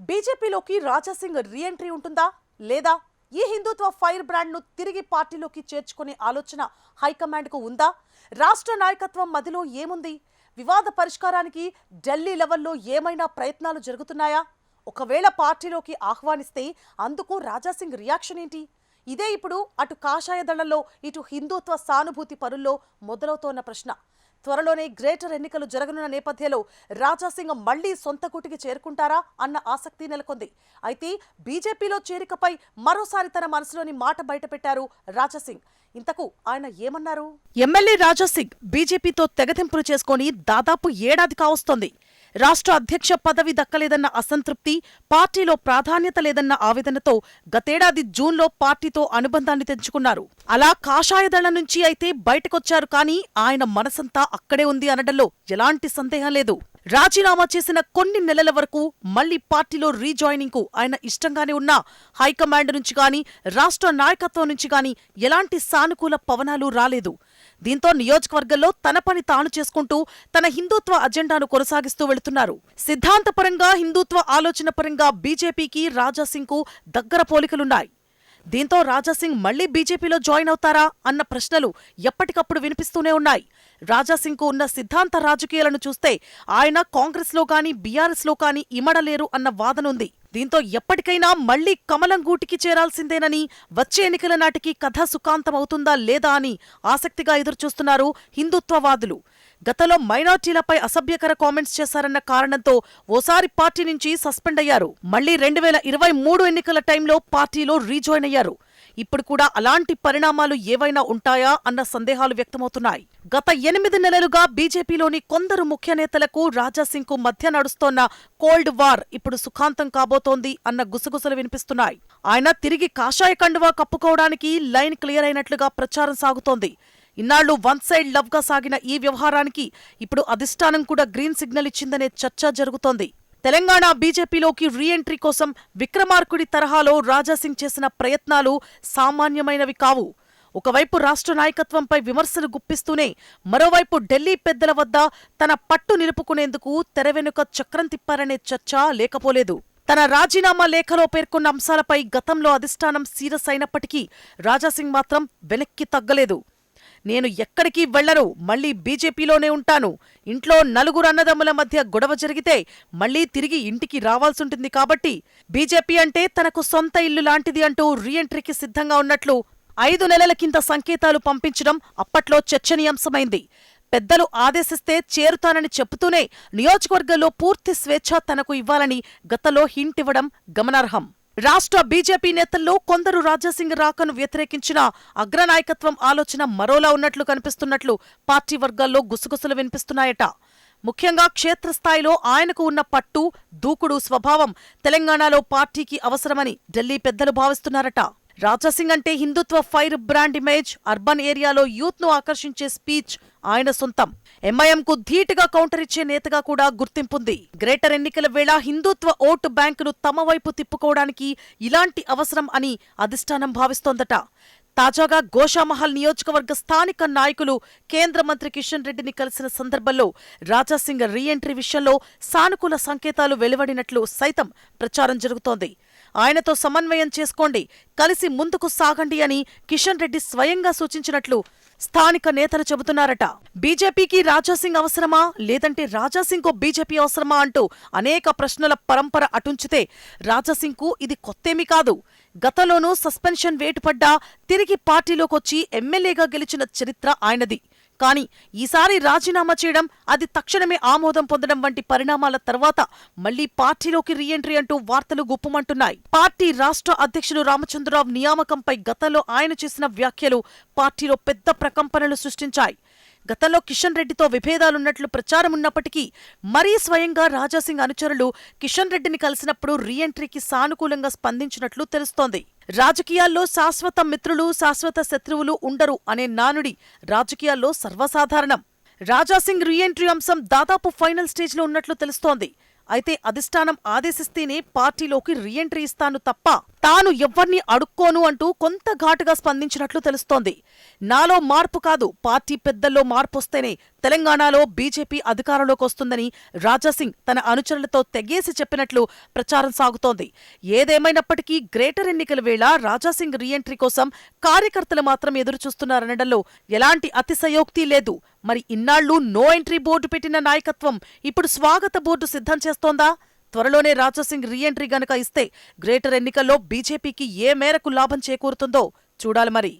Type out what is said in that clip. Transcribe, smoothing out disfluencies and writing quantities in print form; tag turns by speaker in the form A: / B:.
A: బీజేపీలోకి రాజాసింగ్ రీఎంట్రీ ఉంటుందా లేదా ఈ హిందుత్వ ఫైర్ బ్రాండ్ను తిరిగి పార్టీలోకి చేర్చుకునే ఆలోచన హైకమాండ్కు ఉందా? రాష్ట్ర నాయకత్వం మధ్యలో ఏముంది? వివాద పరిష్కారానికి ఢిల్లీ లెవెల్లో ఏమైనా ప్రయత్నాలు జరుగుతున్నాయా? ఒకవేళ పార్టీలోకి ఆహ్వానిస్తే అందుకు రాజాసింగ్ రియాక్షన్ ఏంటి? ఇదే ఇప్పుడు అటు కాషాయ దళంలో ఇటు హిందుత్వ సానుభూతి పరుల్లో మొదలవుతోన్న ప్రశ్న. త్వరలోనే గ్రేటర్ ఎన్నికలు జరగనున్న నేపథ్యంలో రాజాసింగ్ మళ్లీ సొంత కూటికి చేరుకుంటారా అన్న ఆసక్తి నెలకొంది. అయితే బీజేపీలో చేరికపై మరోసారి తన మనసులోని మాట బయటపెట్టారు రాజాసింగ్. ఇంతకు ఆయన ఏమన్నారు? ఎమ్మెల్యే రాజాసింగ్ బీజేపీతో తెగతింపులు చేసుకుని దాదాపు ఏడాది కావస్తోంది. రాష్ట్ర అధ్యక్ష పదవి దక్కలేదన్న అసంతృప్తి, పార్టీలో ప్రాధాన్యత లేదన్న ఆవేదనతో గతేడాది జూన్లో పార్టీతో అనుబంధాన్ని తెంచుకున్నారు. అలా కాషాయదళం నుంచి అయితే బయటకొచ్చారు, కానీ ఆయన మనసంతా అక్కడే ఉంది అనడంలో ఎలాంటి సందేహం లేదు. రాజీనామా చేసిన కొన్ని నెలల వరకు మళ్లీ పార్టీలో రీజాయినింగ్ కు ఆయన ఇష్టంగానే ఉన్నా హైకమాండ్ నుంచి గాని రాష్ట్ర నాయకత్వం నుంచి గాని ఎలాంటి సానుకూల పవనాలు రాలేదు. దీంతో నియోజకవర్గంలో తన పని తాను చేసుకుంటూ తన హిందుత్వ అజెండాను కొనసాగిస్తూ వెళుతున్నారు. సిద్ధాంతపరంగా హిందుత్వ ఆలోచన పరంగా బీజేపీకి రాజాసింగ్ కు దగ్గర పోలికలున్నాయి. దీంతో రాజాసింగ్ మళ్లీ బీజేపీలో జాయిన్ అవుతారా అన్న ప్రశ్నలు ఎప్పటికప్పుడు వినిపిస్తూనే ఉన్నాయి. రాజాసింగ్ కు ఉన్న సిద్ధాంత రాజకీయాలను చూస్తే ఆయన కాంగ్రెస్లో కానీ బీఆర్ఎస్లో కానీ ఇమడలేరు అన్న వాదనుంది. దీంతో ఎప్పటికైనా మళ్లీ కమలం గూటికి చేరాల్సిందేనని, వచ్చే ఎన్నికల నాటికి కథ సుఖాంతమవుతుందా లేదా అని ఆసక్తిగా ఎదురుచూస్తున్నారు హిందుత్వవాదులు. గతంలో మైనార్టీలపై అసభ్యకర కామెంట్స్ చేశారన్న కారణంతో ఓసారి పార్టీ నుంచి సస్పెండ్ అయ్యారు. మళ్లీ 2023 ఎన్నికల టైంలో పార్టీలో రీజాయిన్ అయ్యారు. ఇప్పుడు కూడా అలాంటి పరిణామాలు ఏవైనా ఉంటాయా అన్న సందేహాలు వ్యక్తమవుతున్నాయి. గత 8 నెలలుగా బీజేపీలోని కొందరు ముఖ్య నేతలకు రాజాసింగ్ కు మధ్య నడుస్తోన్న కోల్డ్ వార్ ఇప్పుడు సుఖాంతం కాబోతోంది అన్న గుసగుసలు వినిపిస్తున్నాయి. ఆయన తిరిగి కాషాయ కండువా కప్పుకోవడానికి లైన్ క్లియర్ అయినట్లుగా ప్రచారం సాగుతోంది. ఇన్నాళ్లు వన్ సైడ్ లవ్ గా సాగిన ఈ వ్యవహారానికి ఇప్పుడు అధిష్టానం కూడా గ్రీన్ సిగ్నల్ ఇచ్చిందనే చర్చ జరుగుతోంది. తెలంగాణ బీజేపీలోకి రీఎంట్రీ కోసం విక్రమార్కుడి తరహాలో రాజాసింగ్ చేసిన ప్రయత్నాలు సామాన్యమైనవి కావు. ఒకవైపు రాష్ట్ర నాయకత్వంపై విమర్శలు గుప్పిస్తూనే మరోవైపు ఢిల్లీ పెద్దల వద్ద తన పట్టు నిలుపుకునేందుకు తెరవెనుక చక్రం తిప్పారనే చర్చ లేకపోలేదు. తన రాజీనామా లేఖలో పేర్కొన్న అంశాలపై గతంలో అధిష్టానం సీరియస్ అయినప్పటికీ రాజాసింగ్ మాత్రం వెనక్కి తగ్గలేదు. నేను ఎక్కడికి వెళ్లను, మళ్లీ బీజేపీలోనే ఉంటాను. ఇంట్లో 4 అన్నదమ్ముల మధ్య గొడవ జరిగితే మళ్లీ తిరిగి ఇంటికి రావాల్సుంటుంది కాబట్టి బీజేపీ అంటే తనకు సొంత ఇల్లు లాంటిది అంటూ రీఎంట్రీకి సిద్ధంగా ఉన్నట్లు 5 నెలల కింద సంకేతాలు పంపించడం అప్పట్లో చర్చనీయాంశమైంది. పెద్దలు ఆదేశిస్తే చేరుతానని చెబుతూనే నియోజకవర్గంలో పూర్తి స్వేచ్ఛ తనకు ఇవ్వాలని గతంలో హింట్ ఇవ్వడం గమనార్హం. రాష్ట్ర బీజేపీ నేతల్లో కొందరు రాజాసింగ్ రాకను వ్యతిరేకించిన అగ్రనాయకత్వం ఆలోచన మరోలా ఉన్నట్లు కనిపిస్తున్నట్లు పార్టీ వర్గాల్లో గుసగుసలు వినిపిస్తున్నాయట. ముఖ్యంగా క్షేత్రస్థాయిలో ఆయనకు ఉన్న పట్టు, దూకుడు స్వభావం తెలంగాణలో పార్టీకి అవసరమని ఢిల్లీ పెద్దలు భావిస్తున్నారట. రాజాసింగ్ అంటే హిందుత్వ ఫైర్ బ్రాండ్ ఇమేజ్, అర్బన్ ఏరియాలో యూత్ ను ఆకర్షించే స్పీచ్ ఆయన సొంతం. ఎంఐఎంకు ధీటుగా కౌంటర్ ఇచ్చే నేతగా కూడా గుర్తింపుంది. గ్రేటర్ ఎన్నికల వేళ హిందుత్వ ఓటు బ్యాంకును తమ వైపు తిప్పుకోవడానికి ఇలాంటి అవసరం అని అధిష్టానం భావిస్తోందట. తాజాగా గోషామహల్ నియోజకవర్గ స్థానిక నాయకులు కేంద్ర మంత్రి కిషన్ రెడ్డిని కలిసిన సందర్భంలో రాజాసింగ్ రీఎంట్రీ విషయంలో సానుకూల సంకేతాలు వెలువడినట్లు సైతం ప్రచారం జరుగుతోంది. ఆయనతో సమన్వయం చేసుకోండి, కలిసి ముందుకు సాగండి అని కిషన్ రెడ్డి స్వయంగా సూచించినట్లు స్థానిక నేతలు చెబుతున్నారట. బీజేపీకి రాజాసింగ్ అవసరమా, లేదంటే రాజాసింగ్ కు బీజేపీ అవసరమా అంటూ అనేక ప్రశ్నల పరంపర అటుంచితే రాజాసింగ్ కు ఇది కొత్తేమీ కాదు. గతంలోనూ సస్పెన్షన్ వేటుపడ్డా తిరిగి పార్టీలోకొచ్చి ఎమ్మెల్యేగా గెలిచిన చరిత్ర ఆయనది. కానీ ఈసారి రాజీనామా చేయడం, అది తక్షణమే ఆమోదం పొందడం వంటి పరిణామాల తర్వాత మళ్లీ పార్టీలోకి రీఎంట్రీ అంటూ వార్తలు గుప్పుమంటున్నాయి. పార్టీ రాష్ట్ర అధ్యక్షుడు రామచంద్రరావు నియామకంపై గతంలో ఆయన చేసిన వ్యాఖ్యలు పార్టీలో పెద్ద ప్రకంపనలు సృష్టించాయి. గతంలో కిషన్ రెడ్డితో విభేదాలున్నట్లు ప్రచారమున్నప్పటికీ మరీ స్వయంగా రాజాసింగ్ అనుచరులు కిషన్ రెడ్డిని కలిసినప్పుడు రీఎంట్రీకి సానుకూలంగా స్పందించినట్లు తెలుస్తోంది. రాజకీయాల్లో శాశ్వత మిత్రులు, శాశ్వత శత్రువులు ఉండరు అనే నానుడి రాజకీయాల్లో సర్వసాధారణం. రాజాసింగ్ రీఎంట్రీ అంశం దాదాపు ఫైనల్ స్టేజ్లో ఉన్నట్లు తెలుస్తోంది. అయితే అధిష్టానం ఆదేశిస్తేనే పార్టీలోకి రీఎంట్రీ ఇస్తాను తప్ప తాను ఎవ్వర్నీ అడుక్కోను అంటూ కొంత ఘాటుగా స్పందించినట్లు తెలుస్తోంది. నాలో మార్పు కాదు, పార్టీ పెద్దల్లో మార్పొస్తేనే తెలంగాణలో బీజేపీ అధికారంలోకి వస్తుందని రాజాసింగ్ తన అనుచరులతో తెగేసి చెప్పినట్లు ప్రచారం సాగుతోంది. ఏదేమైనప్పటికీ గ్రేటర్ ఎన్నికల వేళ రాజాసింగ్ రీఎంట్రీ కోసం కార్యకర్తలు మాత్రం ఎదురుచూస్తున్నారనడంలో ఎలాంటి అతిశయోక్తి లేదు. మరి ఇన్నాళ్లు నో ఎంట్రీ బోర్డు పెట్టిన నాయకత్వం ఇప్పుడు స్వాగత బోర్డు సిద్ధం చేస్తోందా? త్వరలోనే రాజాసింగ్ రీఎంట్రీ గనక ఇస్తే గ్రేటర్ ఎన్నికల్లో బీజేపీకి ఏ మేరకు లాభం చేకూరుతుందో చూడాలి మరి.